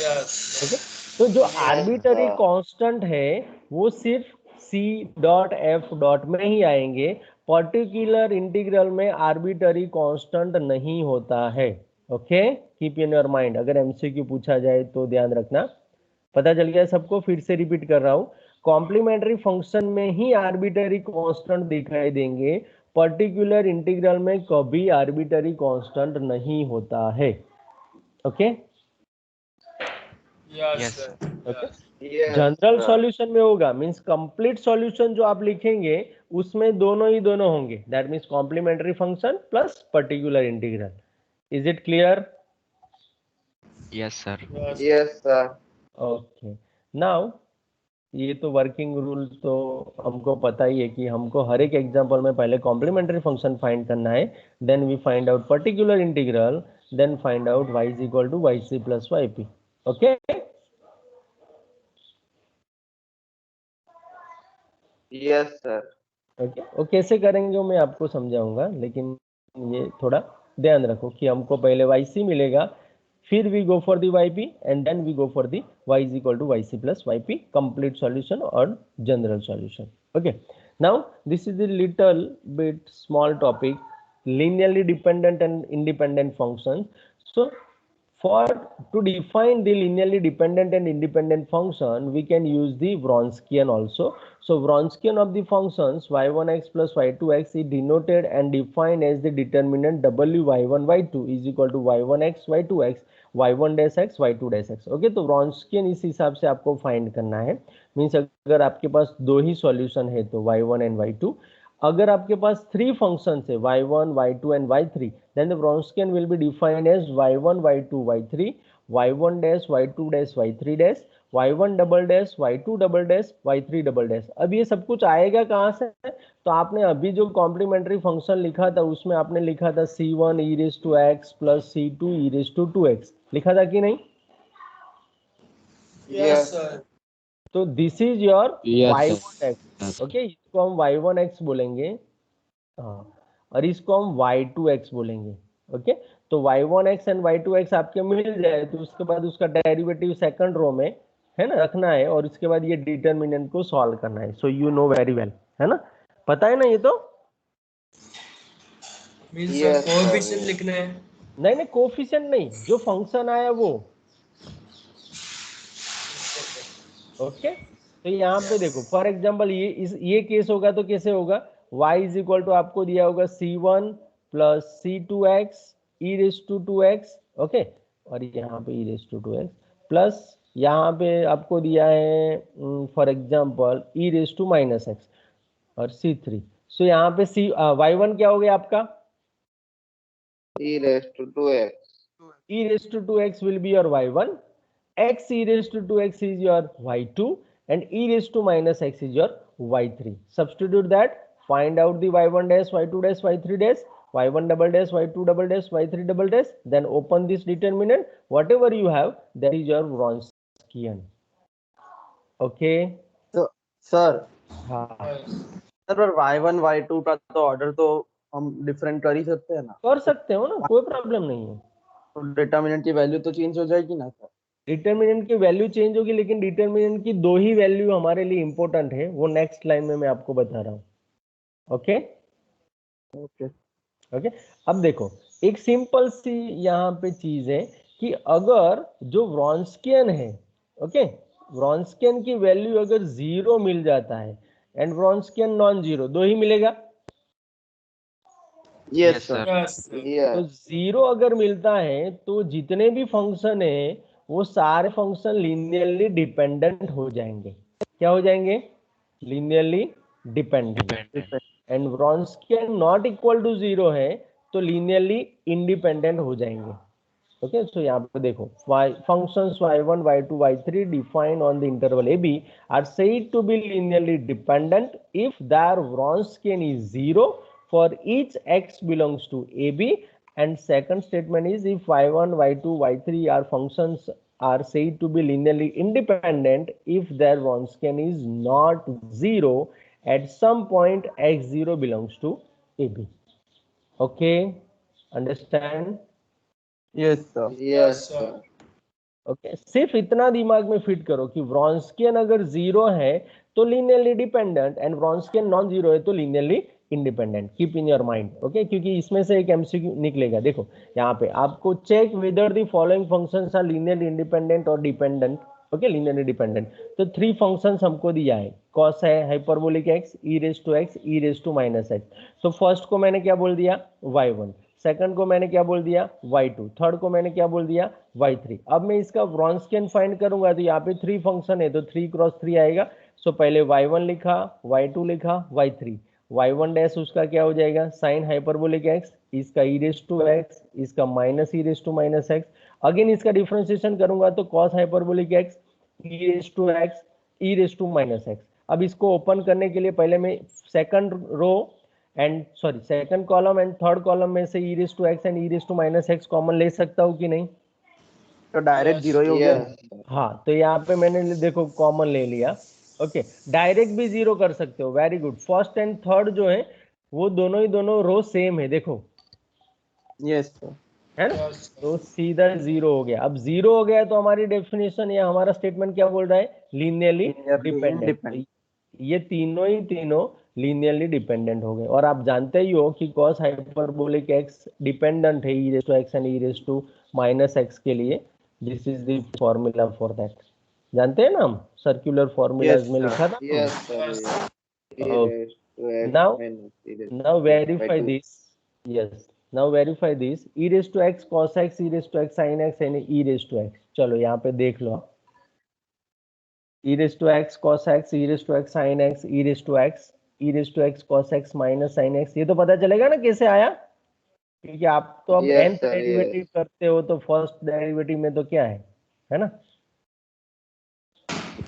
Yes. ओके, तो जो Yes, आर्बिटरी sir. कांस्टेंट है वो सिर्फ c डॉट f डॉट में ही आएंगे. पर्टिकुलर इंटीग्रल में आर्बिटरी कांस्टेंट नहीं होता है. Okay, keep in your mind. अगर एमसीक्यू पूछा जाए तो ध्यान रखना. पता चल गया सबको? फिर से रिपीट कर रहा हूं, कॉम्प्लीमेंट्री फंक्शन में ही आर्बिटरी कांस्टेंट दिखाई देंगे, पर्टिकुलर इंटीग्रल में कभी आर्बिटरी कांस्टेंट नहीं होता है. Okay Yes, Yes, sir. Okay, Yes, general sir. Solution में होगा मींस कंप्लीट सॉल्यूशन जो आप लिखेंगे उसमें दोनों ही दोनों होंगे, that means complementary function plus particular integral. Is it clear? Yes, sir. Yes. Yes, sir. Okay, now ये तो वर्किंग रूल तो हमको पता ही है कि हमको हर एक एग्जांपल में पहले कॉम्प्लीमेंट्री फंक्शन फाइंड करना है, then we find out particular integral, then find out y is equal to yc plus yp. Okay, Yes, sir. Okay, वो कैसे करेंगे वो मैं आपको समझाऊंगा, लेकिन ये थोड़ा ध्यान रखो कि हमको पहले yc मिलेगा, फिर we go for the yp and then we go for the y is equal to yc plus yp complete solution और general solution. Okay, now this is the little bit small topic, linearly dependent and independent functions. So to define the linearly dependent and independent function, we can use the Wronskian also. So Wronskian of the functions y1x plus y2x is denoted and defined as the determinant wy1 y2 is equal to y1x y2x y1 dash x y2 dash x. Okay, तो Wronskian इस हिसाब से आपको find करना है. Means अगर आपके पास दो ही सॉल्यूशन है तो y1 एंड y2. अगर आपके पास थ्री फंक्शन है y1, y2 and y3, then the Wronskian will be defined as y1, y2, y3, y1 dash, y2 dash, y3 dash, y1 double dash, y2 double dash, y3 double dash. अब ये सब कुछ आएगा कहाँ से? तो आपने अभी जो कॉम्प्लीमेंट्री फंक्शन लिखा था उसमें आपने लिखा था c1 e raised to x plus c2 e raised to 2x, लिखा था कि नहीं? Yes, sir. तो this is your Yes, y1x. Okay, इसको हम y1x बोलेंगे, हाँ, और इसको हम y2x बोलेंगे. ओके, तो y1x एंड y2x आपके मिल जाए तो उसके बाद उसका डेरिवेटिव सेकंड रो में है ना रखना है, और उसके बाद ये डिटरमिनेंट को सॉल्व करना है. So you know very well, है ना, पता है ना ये तो? Means Yes, sir. कोएफिशिएंट लिखना है. नहीं नहीं, कोफिशिएंट नहीं, जो फंक्शन आया वो. ओके, तो यहाँ पे देखो फॉर एग्जाम्पल ये केस होगा तो कैसे होगा? y इज इक्वल टू आपको दिया होगा c1 plus c2x e raise to 2x. Okay, और यहाँ पे e raise to 2x plus यहाँ पे आपको दिया है for example e raise to minus x और c3. सो यहाँ पे y1 क्या हो गया आपका? E raised to 2x. e raised to 2x will be your y1, x e raised to 2x is your y2, and e raised to minus x is your y3. Substitute that, find out the y1 dash, y2 dash, y3 dash, y1 double dash, y2 double dash, y3 double dash, then open this determinant, whatever you have, that is your Wronskian. Okay? तो sir हाँ, sir y1 y2 का तो order तो हम different कर ही सकते हैं ना, कर सकते हो ना, कोई प्रॉब्लम नहीं है. तो डिटर्मिनेंट की वैल्यू तो चेंज हो जाएगी ना सर. डिटर्मिनेंट की वैल्यू चेंज होगी, लेकिन डिटर्मिनेंट की दो ही वैल्यू हमारे लिए इंपॉर्टेंट है, वो नेक्स्ट लाइन में मैं आपको बता रहा हूँ. ओके ओके ओके, अब देखो एक सिंपल सी यहाँ पे चीज है कि अगर जो व्रॉन्स्कियन है, ओके, व्रॉन्स्कियन की वैल्यू अगर 0 मिल जाता है एंड व्रॉन्स्कियन नॉन जीरो, दो ही मिलेगा. Yes Yes, sir. sir. Yes, sir. तो Yes. 0 अगर मिलता है तो जितने भी फंक्शन है वो सारे फंक्शन लीनियरली डिपेंडेंट हो जाएंगे. क्या हो जाएंगे? Linearly dependent. Dependent. And Wronskian not equal to 0 है तो लीनियरली इंडिपेंडेंट हो जाएंगे. ओके, सो यहाँ पे देखो functions y1, y2, y3 defined on the interval ab are said to be linearly dependent if their Wronskian is 0 for each x belongs to ab, and second statement is if y1, y2, y3 are functions are said to be linearly independent if their Wronskian is not 0 at some point x0 belongs to ab. Okay, understand? Yes sir. Yes, Yes, sir. sir. Okay, सिर्फ इतना दिमाग में fit करो कि व्रॉन्स्कियन अगर 0 है तो linearly dependent and Wronskian non zero है तो linearly independent. Keep in your mind. Okay, क्योंकि इसमें से एक एमसीक्यू निकलेगा. देखो यहाँ पे आपको check whether the following functions are linearly independent और डिपेंडेंट. Okay, linearly dependent. तो थ्री फंक्शंस हमको दिया है, कॉस है, hyperbolic x, e raise to x, e raise to minus x. तो फर्स्ट को मैंने क्या बोल दिया? y1. सेकंड को मैंने क्या बोल दिया? y2. थर्ड को मैंने क्या बोल दिया? y3. अब मैं इसका व्रॉन्स्कियन फाइंड करूंगा तो यहाँ पे थ्री फंक्शन है तो 3 क्रॉस 3 आएगा. सो पहले y1 लिखा, y2 लिखा, y3. y1 डैश उसका क्या हो जाएगा? साइन हाइपरबोलिक एक्स, इसका ई रेज टू एक्स, इसका minus e raise to minus x. Again इसका डिफरेंशिएशन करूंगा तो cos hyperbolic x, e raise to x, e raise to minus x. अब इसको ओपन करने के लिए पहले मैं second row and sorry second column and third column में से e raise to x and e raise to minus x common ले सकता हूँ कि नहीं? तो डायरेक्ट Yes. जीरो ही हो गया. Yes, sir. हाँ, तो यहाँ पे मैंने देखो कॉमन ले लिया. ओके, डायरेक्ट भी 0 कर सकते हो, very good. First and third जो है वो दोनों रो सेम है, देखो, यस सर, है ना? Yes. तो सीधा 0 हो गया। अब 0 हो गया तो हमारी डेफिनेशन या हमारा स्टेटमेंट क्या बोल रहा है? Linearly dependent. इंडिपेंडेंट। ये तीनों लीनियरली डिपेंडेंट हो गए। और आप जानते ही हो कि cos हाइपरबोलिक x डिपेंडेंट है e raise to x and e raise to minus x के लिए। This is the formula for that. जानते हैं ना हम, सर्कुलर फॉर्मूलाज Yes, में sir. लिखा था। Yes, sir. Yes. Yes. E Okay. raised to x Now, minus e raised now to x by verify 2. this. Yes. Now verify this. E raised to x cos x, e raised to x sin x and e raised to x. चलो यहाँ पे देख लो आप। e raised to x cos x, e raised to x sin x, e raised to x, e raised to x cos x minus sin x। ये तो पता चलेगा ना कैसे आया, क्योंकि आप तो अब Yes, nth sir, derivative yes. करते हो तो फर्स्ट डेरिवेटिव में तो क्या है ना?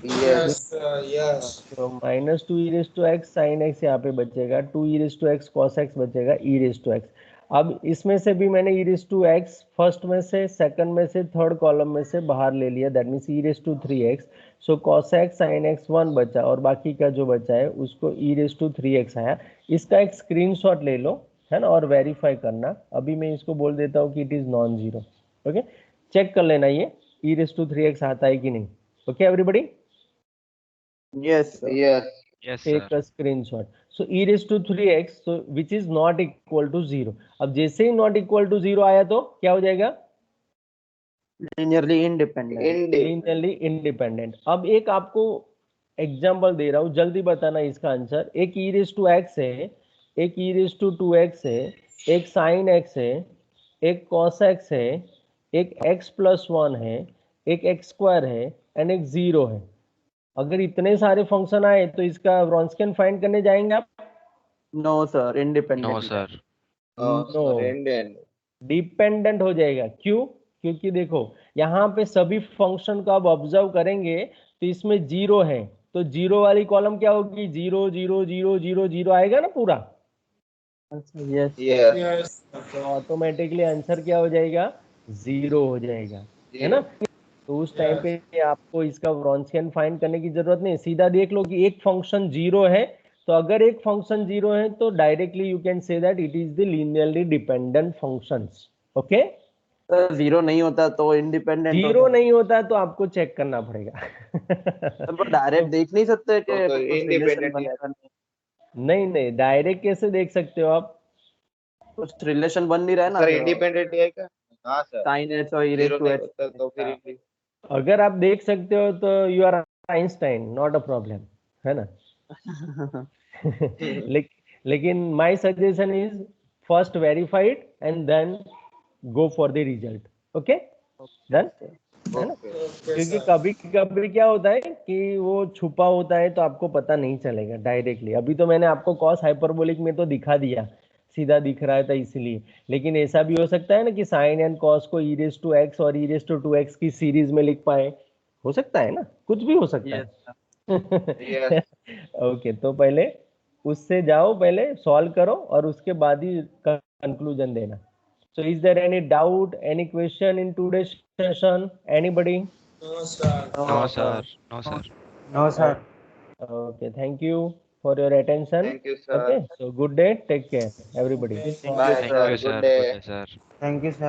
Yes. Yes. तो minus 2 e raise to x sine x यहाँ पे बचेगा, 2 e raise to x cos x बचेगा, ई रेज टू एक्स। अब इसमें से भी मैंने ई रेज टू एक्स फर्स्ट में से, सेकंड में से, थर्ड कॉलम में से बाहर ले लिया, that means e raise to 3x। So cos x sine x 1 बचा और बाकी का जो बचा है उसको ई रेज टू 3x आया। इसका एक स्क्रीनशॉट ले लो, है ना, और वेरीफाई करना। अभी मैं इसको बोल देता हूँ कि it is non zero. Okay, check कर लेना ये ई रेज टू 3x आता है कि नहीं। Okay everybody, Yes, sir. Yes. Yes, take sir. a screenshot. So e raised to 3x, so which is not equal to 0। अब जैसे ही not equal to 0 आया तो क्या हो जाएगा? Linearly independent. Independent. Linearly independent. अब एक आपको एग्जांपल दे रहा हूँ, जल्दी बताना इसका आंसर। एक e raised to x है, एक e raised to 2x है, एक sin x है, एक cos x है, एक x plus 1 है, एक x square है एंड एक 0 है। अगर इतने सारे फंक्शन आए तो इसका व्रॉन्स्कियन फाइंड करने जाएंगे आप? No, sir. Independent. No, sir. Oh, no, sir, Indian. डिपेंडेंट हो जाएगा। क्यों? क्योंकि देखो यहाँ पे सभी फंक्शन को आप ऑब्जर्व करेंगे तो इसमें 0 है, तो 0 वाली कॉलम क्या होगी? 0 0 0 0 0 आएगा ना पूरा, Yes. Yes. Yes. तो ऑटोमेटिकली आंसर क्या हो जाएगा? 0 हो जाएगा, है ना? तो उस टाइम Yes. पे आपको इसका व्रॉन्स्कियन फाइंड करने की जरूरत नहीं, सीधा देख लो कि एक फंक्शन 0 है। तो अगर एक फंक्शन 0 है तो directly you can say that it is the linearly dependent functions. Okay, Sir, zero नहीं होता तो independent 0 नहीं होता तो आपको चेक करना पड़ेगा। सर पर डायरेक्ट देख नहीं सकते कि तो कुछ independent रिलेशन ही बनेगा नहीं, नहीं, डायरेक्ट कैसे देख सकते हो आप? कुछ रिलेशन बन नहीं रहा है ना सर इंडिपेंडेंट है क्या? हाँ सर, साइन एच और जीरो टू नहीं एच होता तो फिर अगर आप देख सकते हो तो you are Einstein, not a problem, है ना? लेकिन my suggestion is first verified and then go for the result. Okay, done, है ना? ओके। Okay, क्योंकि sir. कभी कभी क्या होता है कि वो छुपा होता है तो आपको पता नहीं चलेगा डायरेक्टली। अभी तो मैंने आपको कॉस हाइपरबोलिक में तो दिखा दिया, सीधा दिख रहा था इसलिए। लेकिन ऐसा भी हो सकता है ना कि साइन एंड कॉस को ई रेज टू एक्स और ई रेज टू 2x की सीरीज में लिख पाए, हो सकता है ना, कुछ भी हो सकता Yes, है। Yes. ओके, तो पहले उससे जाओ, पहले सॉल्व करो और उसके बाद ही कंक्लूजन देना। So is there any doubt, any question in today's session? Anybody? No, sir. No, sir. No, sir. No, sir. Okay, thank you for your attention. Thank you, sir. Okay, so good day, take care, everybody. Okay, Bye, sir. Thank sir. you, Good sir. day. Good day, sir. Thank you, sir.